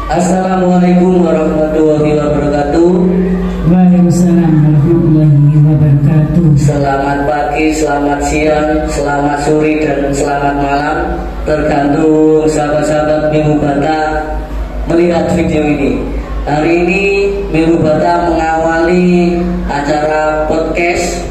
Assalamualaikum warahmatullahi wabarakatuh. Waalaikumsalam warahmatullahi wabarakatuh. Selamat pagi, selamat siang, selamat sore, dan selamat malam, tergantung sahabat-sahabat Minggu Bata melihat video ini. Hari ini Minggu Bata mengawali acara podcast,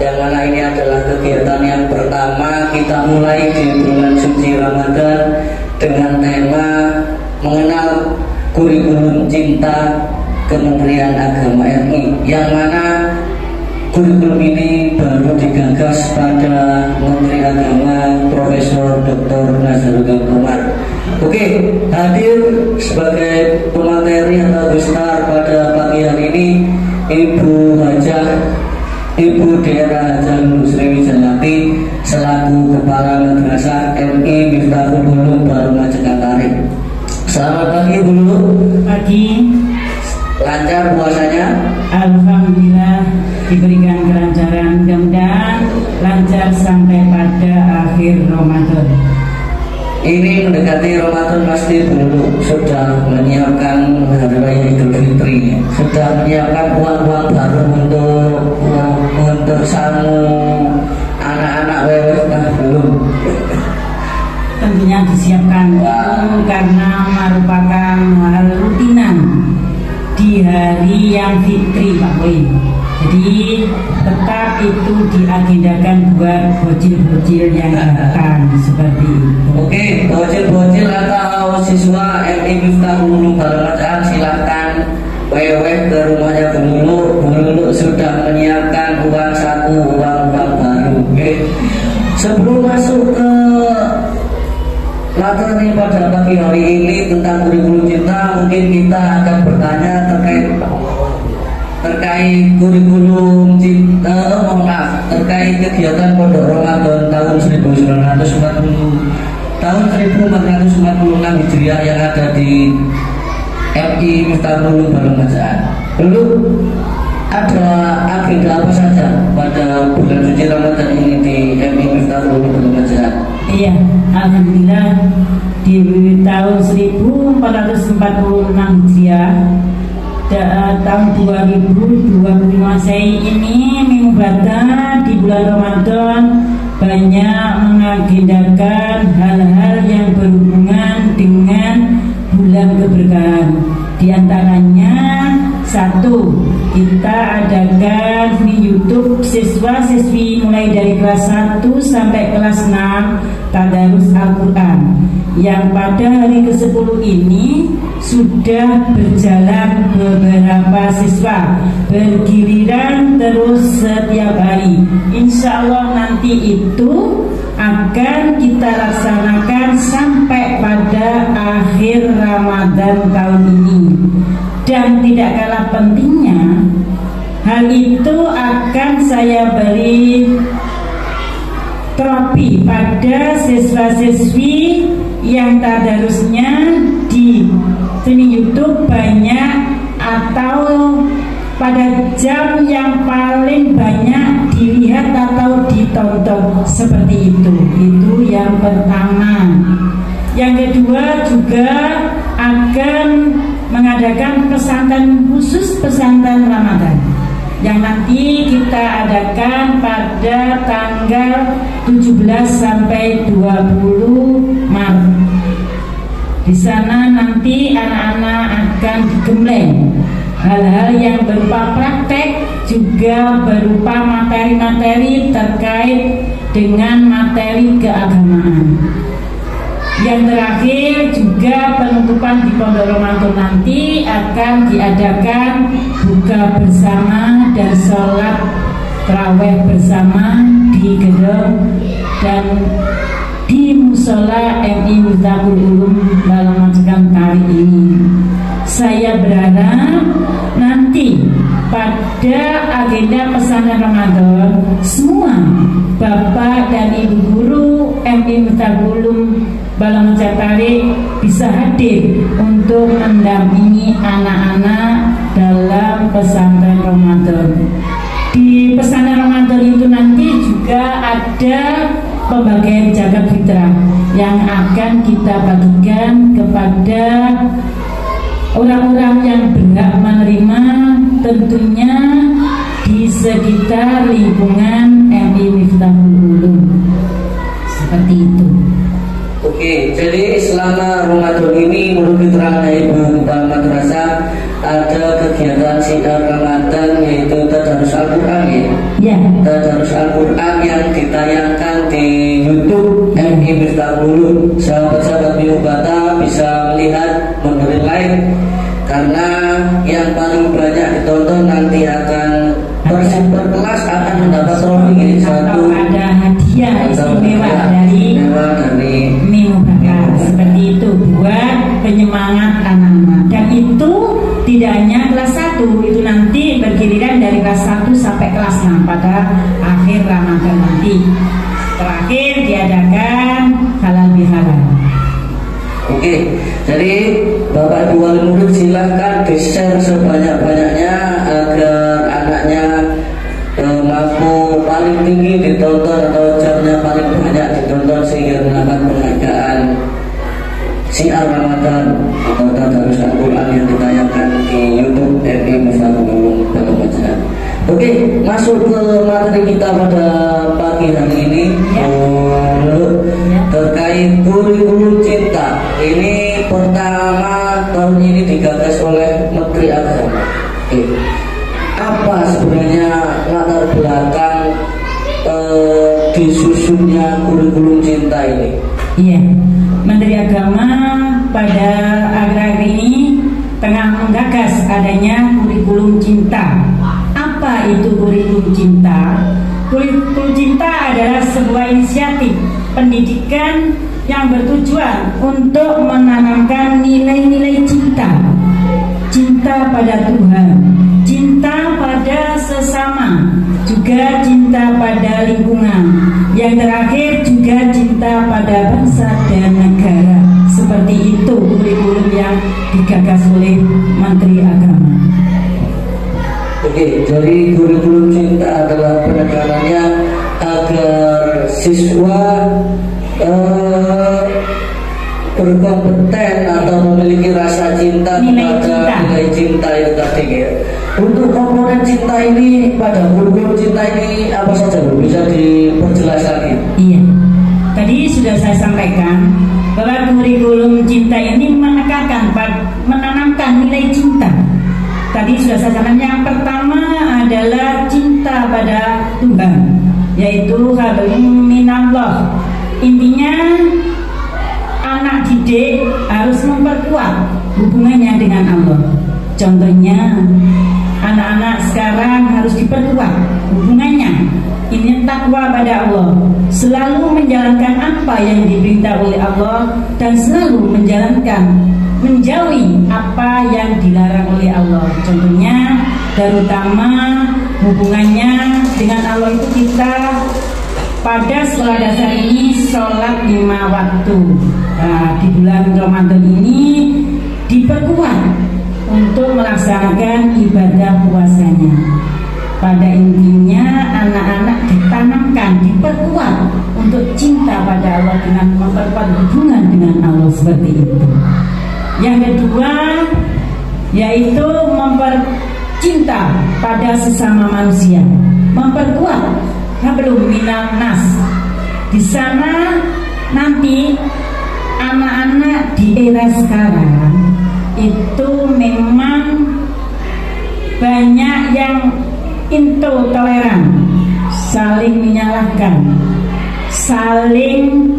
yang mana ini adalah kegiatan yang pertama kita mulai di bulan suci Ramadan dengan tema mengenal kurikulum cinta Kementerian Agama RI, yang mana kurikulum ini baru digagas pada Menteri Agama Profesor Dr. Nazarudin Umar. Oke, hadir sebagai pemateri atau besar pada pagi hari ini Ibu Daerah Hajah Sriwi Jayati selaku Kepala Madrasah MI Miftahul Ulum Baru Majekantari. Selamat pagi Bu. Pagi. Lancar puasanya? Alhamdulillah diberikan kelancaran, mudah-mudahan lancar sampai pada akhir Ramadan. Ini mendekati Ramadan, pasti dulu sudah menyiapkan hari raya Idul Fitri, sudah menyiapkan uang-uang baru untuk sangu anak-anak wewe, belum? Tentunya disiapkan karena merupakan hal rutinan di hari yang fitri, Pak Boy. Jadi tetap itu diagendakan buat bocil-bocil yang datang seperti itu. Oke, bocil-bocil atau siswa MI Miftahul Ulum Baru Majekantari silahkan weweh ke rumahnya Bu Lulu sudah menyiapkan uang saku, uang baru. Oke. Sebelum masuk ke materi pada pagi hari ini tentang kurikulum cinta, mungkin kita akan bertanya terkait kurikulum cinta, terkait kegiatan Pondok Ramadan tahun 1446 Hijriah yang ada di MI Miftahul Ulum Baru Majekantari. Lalu ada agenda apa saja pada bulan suci Ramadan ini di MI Miftahul Ulum Baru Majekantari? Iya, alhamdulillah di tahun 1446 Hijriah tahun 2025 Masehi ini Minggu Bata di bulan Ramadan banyak mengagendakan hal-hal yang berhubungan dengan bulan keberkahan. Di antaranya satu, kita adakan di YouTube siswa-siswi mulai dari kelas 1 sampai kelas 6 tadarus Al-Quran, yang pada hari ke-10 ini sudah berjalan beberapa siswa bergiliran terus setiap hari. Insya Allah nanti itu akan kita laksanakan sampai pada akhir Ramadan tahun ini. Dan tidak kalah pentingnya, hal itu akan saya beri trofi pada siswa-siswi yang tadarusnya di YouTube banyak atau pada jam yang paling banyak dilihat atau ditonton, seperti itu. Itu yang pertama. Yang kedua juga akan mengadakan pesantren khusus, pesantren Ramadan, yang nanti kita adakan pada tanggal 17 sampai 20 Maret. Di sana nanti anak-anak akan digembleng hal-hal yang berupa praktek, juga berupa materi-materi terkait dengan materi keagamaan. Yang terakhir juga penutupan di Pondok Ramadan nanti akan diadakan buka bersama dan sholat tarawih bersama di gedung dan di musola MI Miftahul Ulum Baru Majekantari ini. Saya berharap nanti pada agenda pesantren Ramadan semua Bapak dan Ibu guru MI Miftahul Ulum Baru Majekantari bisa hadir untuk mendampingi anak-anak dalam pesantren Ramadan. Di pesantren Ramadan itu nanti juga ada pembagian zakat fitrah yang akan kita bagikan kepada Orang-orang yang berhak menerima tentunya di sekitar lingkungan MI Miftahul Ulum. Seperti itu. Oke, jadi selama Ramadan ini menurut keterangan Ibu Kepala Madrasah ada kegiatan syiar Ramadan yaitu tadarus Al-Quran ya? Tadarus Al-Quran yang ditayangkan di YouTube MI Miftahul Ulum. Sahabat-sahabat Bimubata bisa melihat menilai karena yang paling banyak ditonton nanti akan per kelas akan mendapat trofi satu ada hadiah istimewa dari Bimubata seperti itu buat penyemangat anak-anak, dan itu tidak hanya kelas 1, itu nanti bergiliran dari kelas 1 sampai kelas 6 pada akhir Ramadan nanti. Terakhir diadakan halal bihalal. Oke, jadi Bapak Ibu wali murid silahkan di-share sebanyak-banyaknya agar anaknya mampu paling tinggi ditonton atau jamnya paling banyak ditonton sehingga melakukan penghargaan syiar Ramadan atau tadarus Al-Quran yang ditayangkan di YouTube MI Miftahul Ulum Bimubata. Oke, masuk ke materi kita pada pagi hari ini terkait kurikulum cinta. Ini pertama tahun ini digagas oleh Menteri Agama. Apa sebenarnya latar belakang disusunnya kurikulum cinta ini? Iya, Menteri Agama pada akhir-akhir ini tengah menggagas adanya kurikulum cinta. Apa itu kurikulum cinta? Kurikulum cinta adalah sebuah inisiatif pendidikan yang bertujuan untuk menanamkan nilai-nilai cinta. Cinta pada Tuhan, cinta pada sesama, juga cinta pada lingkungan. Yang terakhir juga cinta pada bangsa dan negara. Seperti itu kurikulum yang digagas oleh Menteri Agama. Oke, jadi kurikulum cinta adalah penekanannya agar siswa berkompeten atau memiliki rasa cinta kepada nilai cinta itu tadi ya. Untuk komponen cinta ini pada kurikulum cinta ini apa saja Bu? Bisa diperjelas lagi? Iya, tadi sudah saya sampaikan bahwa kurikulum cinta ini menanamkan nilai cinta. Tadi sudah saya sampaikan yang pertama adalah cinta pada Tuhan, yaitu hablum minallah. Intinya anak didik harus memperkuat hubungannya dengan Allah. Contohnya anak-anak sekarang harus diperkuat hubungannya. Ini takwa pada Allah, selalu menjalankan apa yang diperintah oleh Allah dan selalu menjauhi apa yang dilarang oleh Allah. Contohnya terutama hubungannya dengan Allah itu kita pada sekolah dasar ini sholat 5 waktu. Nah, di bulan Ramadan ini diperkuat untuk melaksanakan ibadah puasanya. Pada intinya anak-anak ditanamkan, diperkuat untuk cinta pada Allah dengan memperkuat hubungan dengan Allah seperti itu. Yang kedua yaitu mempercinta pada sesama manusia, memperkuat hablum minan nas. Di sana nanti anak-anak di era sekarang itu memang banyak yang intoleran, saling menyalahkan, saling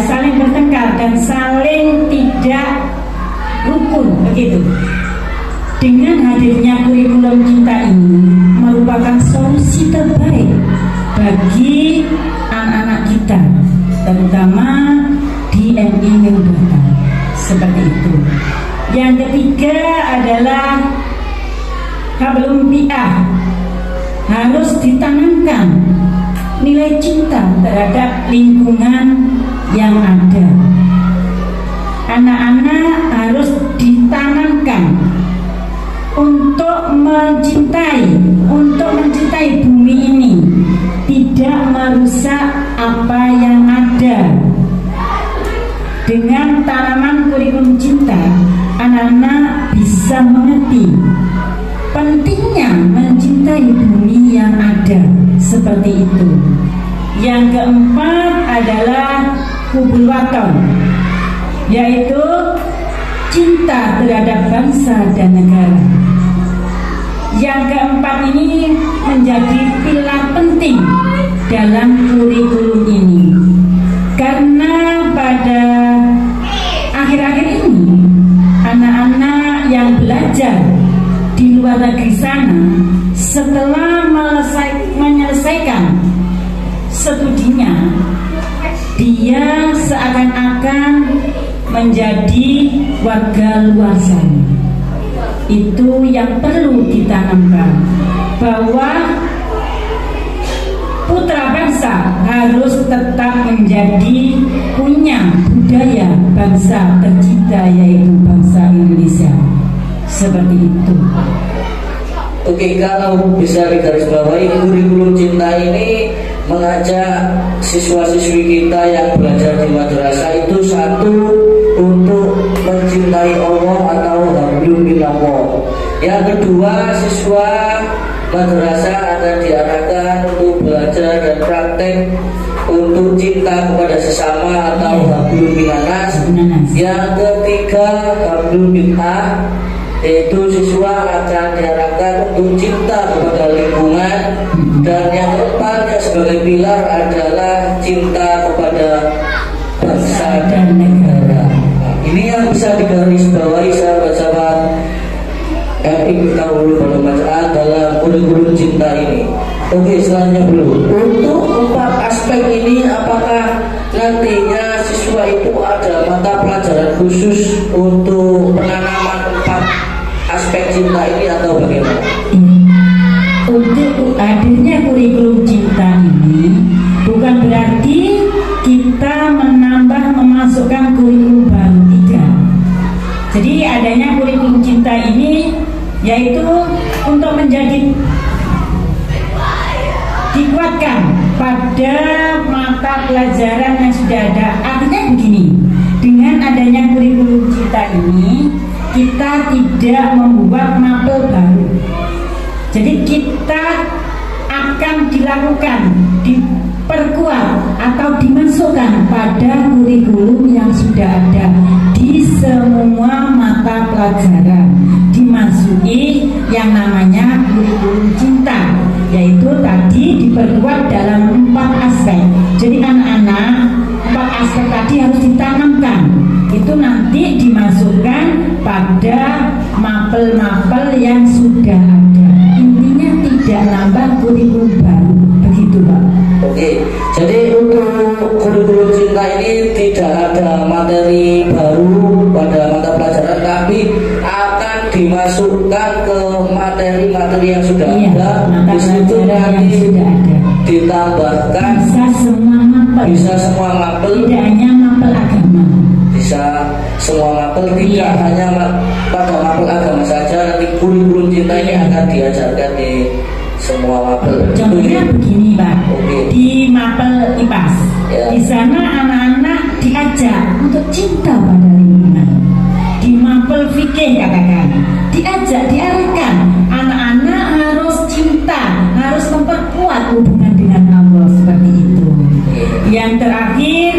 saling bertengkar dan saling tidak rukun begitu. Dengan hadirnya kurikulum cinta ini merupakan solusi terbaik bagi anak-anak kita, terutama di MI Miftahul. Seperti itu. Yang ketiga adalah hablum bi'ah, harus ditanamkan nilai cinta terhadap lingkungan yang ada. Anak-anak harus ditanamkan untuk mencintai bumi ini, tidak merusak apa yang ada dengan dengan tanaman kurikulum cinta, anak-anak bisa mengerti pentingnya mencintai bumi yang ada, seperti itu. Yang keempat adalah hubul waton, yaitu cinta terhadap bangsa dan negara. Yang keempat ini menjadi pilar penting dalam kurikulum ini, karena pada akhir-akhir ini anak-anak yang belajar di luar negeri sana, setelah menyelesaikan studinya, dia seakan-akan menjadi warga luar sana. Itu yang perlu ditanamkan, bahwa putra bangsa harus tetap menjadi punya budaya bangsa tercinta, yaitu bangsa Indonesia. Seperti itu. Oke, kalau bisa digarisbawahi, kurikulum cinta ini mengajak siswa-siswi kita yang belajar di madrasah itu, satu, untuk mencintai Allah atau hablum minallah. Yang kedua, siswa madrasah akan diarahkan untuk belajar dan praktek untuk cinta kepada sesama atau hablum minannas. Yang ketiga, hablum minah, yaitu siswa akan diarahkan untuk cinta kepada lingkungan. Dan yang keempat, yang sebagai pilar adalah cinta kepada bangsa dan negara. Ini yang bisa digarisbawahi sahabat-sahabat RI Tahul Balaman dalam kurikulum cinta ini. Oke, selanjutnya dulu. Untuk 4 aspek ini, apakah nantinya siswa itu ada mata pelajaran khusus untuk penanaman 4 aspek cinta ini atau bagaimana? Untuk hadirnya kurikulum cinta ini bukan berarti kita memasukkan kurikulum baru, tidak. Jadi adanya kurikulum cinta ini yaitu untuk menjadi dikuatkan pada mata pelajaran yang sudah ada. Artinya begini, dengan adanya kurikulum cinta ini kita tidak membuat mapel baru. Jadi kita akan diperkuat atau dimasukkan pada kurikulum yang sudah ada di semua mata pelajaran, dimasuki yang namanya kurikulum cinta, yaitu tadi diperkuat dalam 4 aspek. Jadi anak-anak 4 aspek tadi harus ditanamkan, itu nanti dimasukkan pada mapel-mapel yang sudah ada. Intinya tidak nambah kurikulum baru, begitu Pak. Oke, jadi untuk kurikulum cinta ini tidak ada materi baru pada mata pelajaran, tapi akan dimasukkan ke materi-materi yang sudah ada. Di situ nanti ditambahkan bisa semua mapel, tidak hanya mapel agama. Bisa semua mapel, tidak hanya pada mapel agama saja. Nanti kurikulum cinta ini akan diajarkan di semua mapel. Contohnya begini Pak, di mapel IPAS, di sana anak-anak diajak untuk cinta pada lingkungan. Di mapel fikih katakan, diarahkan anak-anak harus cinta, harus memperkuat hubungan dengan Allah, seperti itu. Yang terakhir,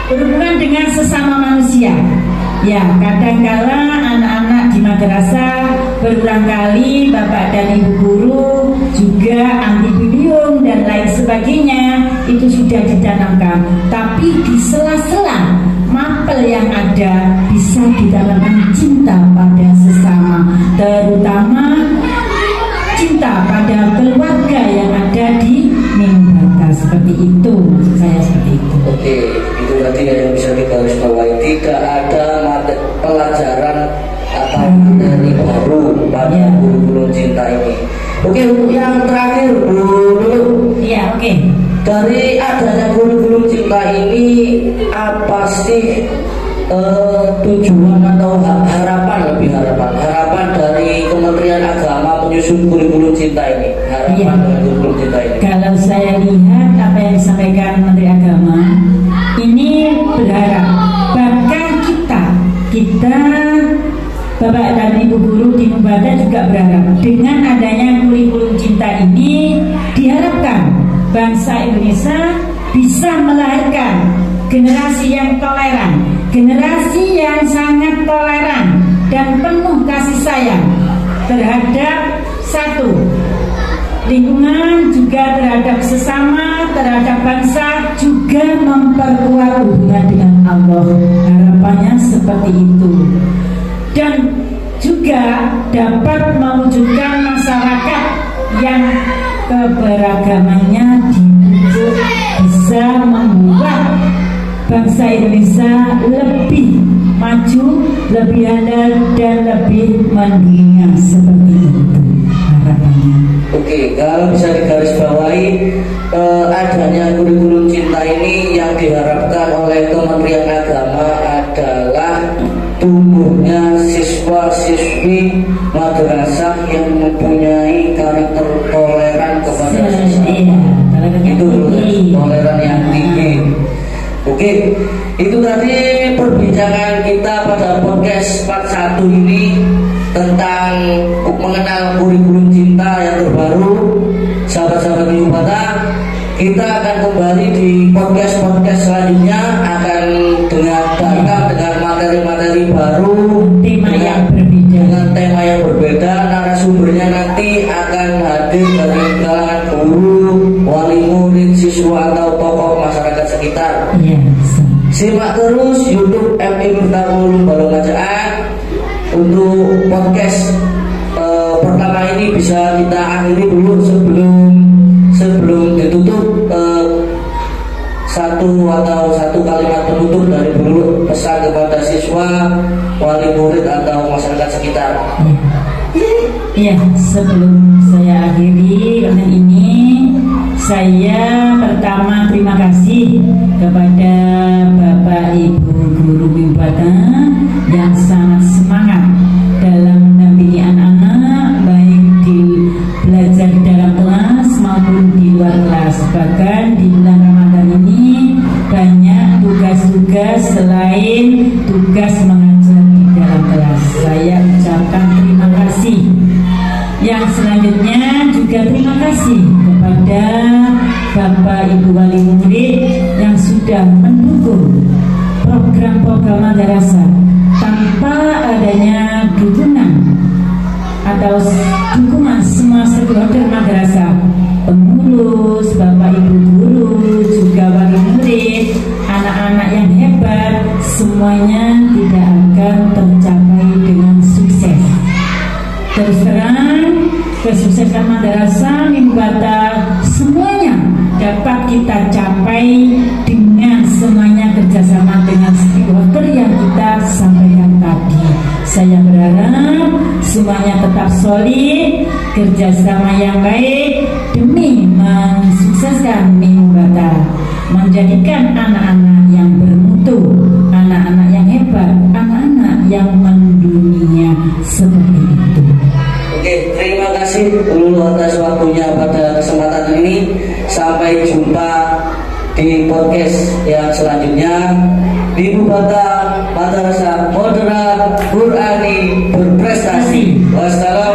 berhubungan dengan sesama manusia. Ya, kadang-kala anak-anak di madrasah berulang kali bapak dan ibu guru juga antibilium dan lain sebagainya, itu sudah ditanamkan. Tapi di sela-sela mapel yang ada bisa ditanamkan cinta pada sesama, terutama cinta pada keluarga yang ada di Minbata. Seperti itu, maksud saya seperti itu. Oke, itu tadi yang bisa digarisbawahi. Tidak ada pelajaran atau materi baru pada kurikulum cinta ini. Oke, untuk yang terakhir dulu. Iya, oke. Dari adanya kurikulum cinta ini, apa sih tujuan atau harapan dari Kementerian Agama menyusun kurikulum cinta ini? Harapan dengan kurikulum cinta ini. Kalau saya lihat apa yang disampaikan Menteri Agama ini Bapak dan Ibu guru di Mubata juga berharap dengan adanya kurikulum cinta ini diharapkan bangsa Indonesia bisa melahirkan generasi yang toleran, generasi yang sangat toleran dan penuh kasih sayang terhadap satu lingkungan, juga terhadap sesama, terhadap bangsa, juga memperkuat hubungan dengan Allah. Harapannya seperti itu. Dan juga dapat mewujudkan masyarakat yang keberagamannya dibujuk bisa membuat bangsa Indonesia lebih maju, lebih handal dan lebih mendunia, seperti itu harapannya. Oke, kalau bisa digarisbawahi, adanya kurikulum cinta ini yang diharapkan oleh Kementerian Agama adalah tumbuhnya siswa-siswi madrasah yang mempunyai karakter toleran kepada sesama. Itu toleran yang tinggi. Oke, itu tadi perbincangan kita pada podcast part 1 ini tentang mengenal kurikulum cinta yang terbaru. Sahabat-sahabat Mubata, kita akan kembali di podcast-podcast selanjutnya, akan dengan materi-materi baru, dengan tema yang berbeda. Narasumbernya nanti akan hadir dari kalangan guru, wali murid, siswa atau tokoh masyarakat sekitar. Simak terus YouTube MI Miftahul Balongajaan. Untuk podcast pertama ini bisa kita akhiri dulu sebelum ditutup. Satu kalimat penutup dari guru, pesan kepada siswa, wali murid atau masyarakat sekitar. Ya, sebelum saya akhiri konten ini, saya pertama terima kasih kepada Bapak Ibu guru Mubata yang sangat semangat dalam mendampingi anak-anak, baik di belajar di dalam kelas maupun di luar kelas. Bahkan di bulan Ramadan ini banyak tugas-tugas selain tugas mengajar di dalam kelas. Saya ucapkan terima kasih. Yang selanjutnya juga terima kasih kepada Bapak Ibu wali murid yang sudah mendukung program-program madrasah tanpa adanya dukungan atau dukungan semua stakeholder madrasah, pengurus, Bapak Ibu guru, juga wali murid, anak-anak yang hebat, semuanya tidak akan tercapai dengan sukses. Terus terang, kesuksesan madrasah Mubata semuanya dapat kita capai dengan semuanya kerjasama dengan stakeholder yang kita sampaikan tadi. Saya berharap semuanya tetap solid, kerjasama yang baik demi mensukseskan Mubata, menjadikan anak-anak yang bermutu, anak-anak yang hebat, anak-anak yang mendunia, seperti itu. Oke, terima kasih dulu atas waktunya pada kesempatan ini. Sampai jumpa di podcast yang selanjutnya di Mubata Madrasah Moderat Qurani Berprestasi. Wassalamualaikum.